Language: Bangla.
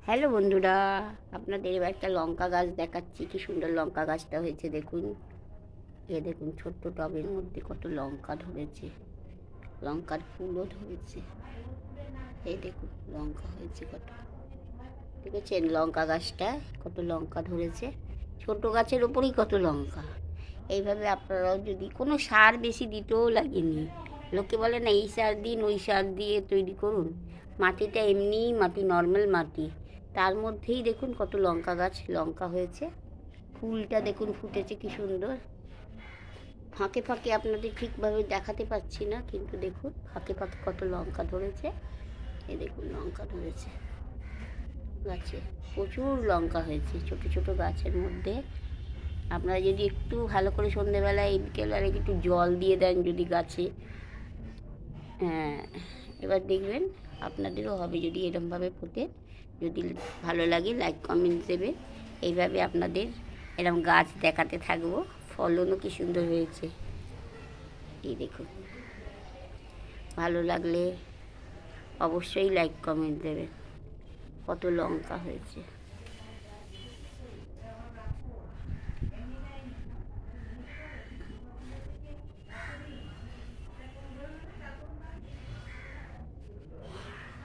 হ্যালো বন্ধুরা, আপনাদের এবার একটা লঙ্কা গাছ দেখাচ্ছি। কি সুন্দর লঙ্কা গাছটা হয়েছে দেখুন। দেখুন ছোট্ট টবের মধ্যে কত লঙ্কা ধরেছে, লঙ্কার ফুলও ধরেছে। এই দেখুন লঙ্কা হয়েছে কত, দেখেছেন লঙ্কা গাছটা কত লঙ্কা ধরেছে। ছোট গাছের ওপরেই কত লঙ্কা। এইভাবে আপনারাও যদি, কোনো সার বেশি দিতেও লাগেনি। লোকে বলে না এই সার দিন ওই সার দিয়ে তৈরি করুন, মাটিটা এমনিই মাটি, নর্মাল মাটি, তার মধ্যেই দেখুন কত লঙ্কা গাছ, লঙ্কা হয়েছে। ফুলটা দেখুন ফুটেছে কি সুন্দর। ফাঁকে ফাঁকে আপনাদের ঠিকভাবে দেখাতে পাচ্ছি না, কিন্তু দেখুন ফাঁকে ফাঁকে কত লঙ্কা ধরেছে। এই দেখুন লঙ্কা ধরেছে গাছে, প্রচুর লঙ্কা হয়েছে ছোট ছোট গাছের মধ্যে। আপনারা যদি একটু ভালো করে সন্ধেবেলায় বিকেলবেলায় একটু জল দিয়ে দেন যদি গাছে, হ্যাঁ, এবার দেখবেন আপনাদেরও হবে যদি এরমভাবে ফোটে। যদি ভালো লাগে লাইক কমেন্ট দেবে। এইভাবে আপনাদের এরম গাছ দেখাতে থাকবো। ফলনও কি সুন্দর হয়েছে, এই দেখুন। ভালো লাগলে অবশ্যই লাইক কমেন্ট দেবে। কত লঙ্কা হয়েছে।